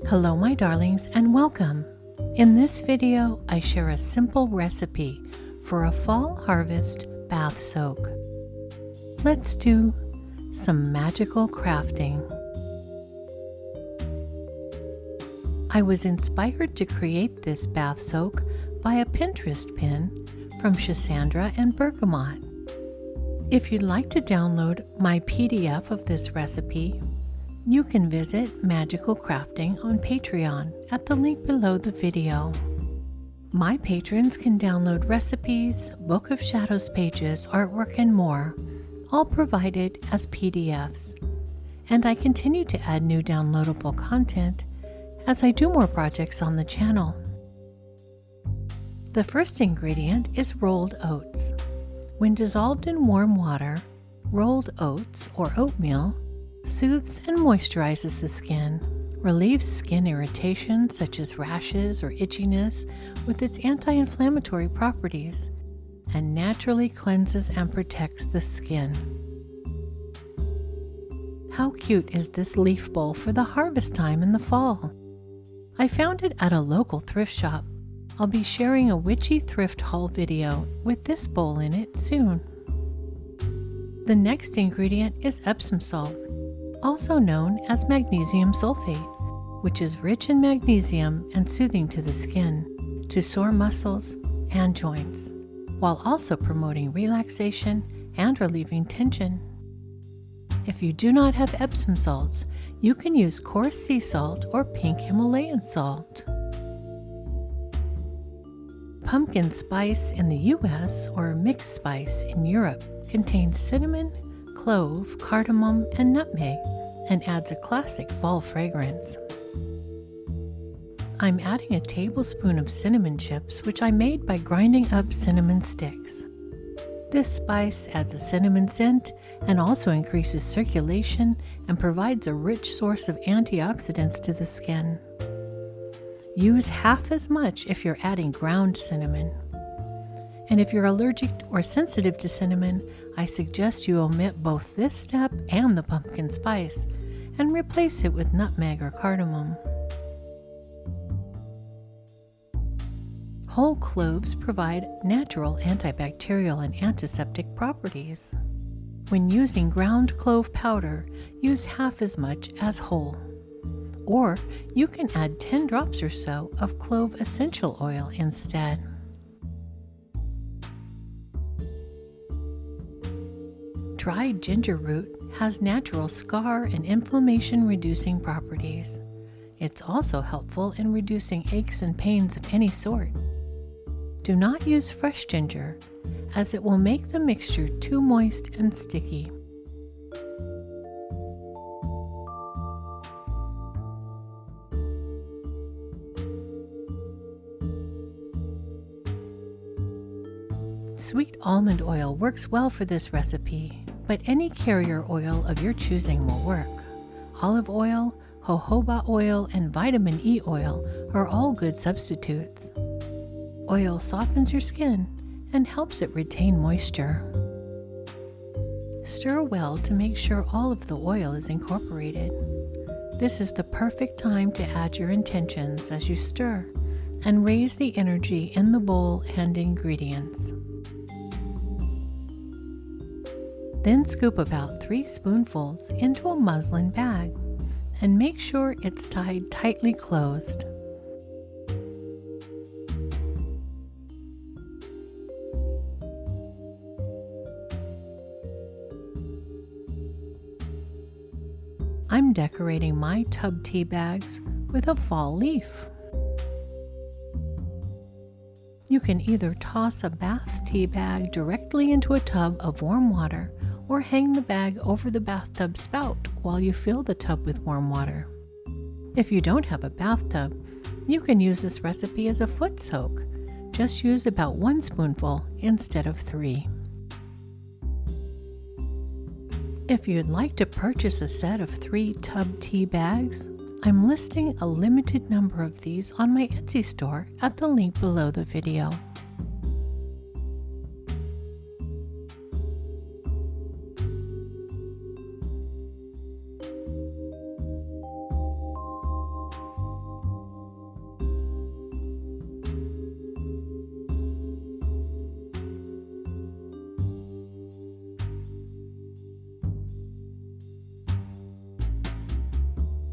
Hello my darlings and welcome. In this video I share a simple recipe for a fall harvest bath soak. Let's do some magical crafting. I was inspired to create this bath soak by a Pinterest pin from Cassandra and Bergamot. If you'd like to download my PDF of this recipe, you can visit Magical Crafting on Patreon at the link below the video. My patrons can download recipes, Book of Shadows pages, artwork, and more, all provided as PDFs. And I continue to add new downloadable content as I do more projects on the channel. The first ingredient is rolled oats. When dissolved in warm water, rolled oats or oatmeal soothes and moisturizes the skin, relieves skin irritation such as rashes or itchiness with its anti-inflammatory properties, and naturally cleanses and protects the skin. How cute is this leaf bowl for the harvest time in the fall? I found it at a local thrift shop. I'll be sharing a witchy thrift haul video with this bowl in it soon. The next ingredient is Epsom salt, also known as magnesium sulfate, which is rich in magnesium and soothing to the skin, to sore muscles and joints, while also promoting relaxation and relieving tension. If you do not have Epsom salts, you can use coarse sea salt or pink Himalayan salt. Pumpkin spice in the US or mixed spice in Europe contains cinnamon, clove, cardamom, and nutmeg, and adds a classic fall fragrance. I'm adding a tablespoon of cinnamon chips, which I made by grinding up cinnamon sticks. This spice adds a cinnamon scent and also increases circulation and provides a rich source of antioxidants to the skin. Use half as much if you're adding ground cinnamon. And if you're allergic or sensitive to cinnamon, I suggest you omit both this step and the pumpkin spice and replace it with nutmeg or cardamom. Whole cloves provide natural antibacterial and antiseptic properties. When using ground clove powder, use half as much as whole. Or you can add 10 drops or so of clove essential oil instead. Dried ginger root has natural scar and inflammation reducing properties. It's also helpful in reducing aches and pains of any sort. Do not use fresh ginger, as it will make the mixture too moist and sticky. Sweet almond oil works well for this recipe, but any carrier oil of your choosing will work. Olive oil, jojoba oil, and vitamin E oil are all good substitutes. Oil softens your skin and helps it retain moisture. Stir well to make sure all of the oil is incorporated. This is the perfect time to add your intentions as you stir and raise the energy in the bowl and ingredients. Then scoop about 3 spoonfuls into a muslin bag and make sure it's tied tightly closed. I'm decorating my tub tea bags with a fall leaf. You can either toss a bath tea bag directly into a tub of warm water or hang the bag over the bathtub spout while you fill the tub with warm water. If you don't have a bathtub, you can use this recipe as a foot soak. Just use about 1 spoonful instead of 3. If you'd like to purchase a set of 3 tub tea bags, I'm listing a limited number of these on my Etsy store at the link below the video.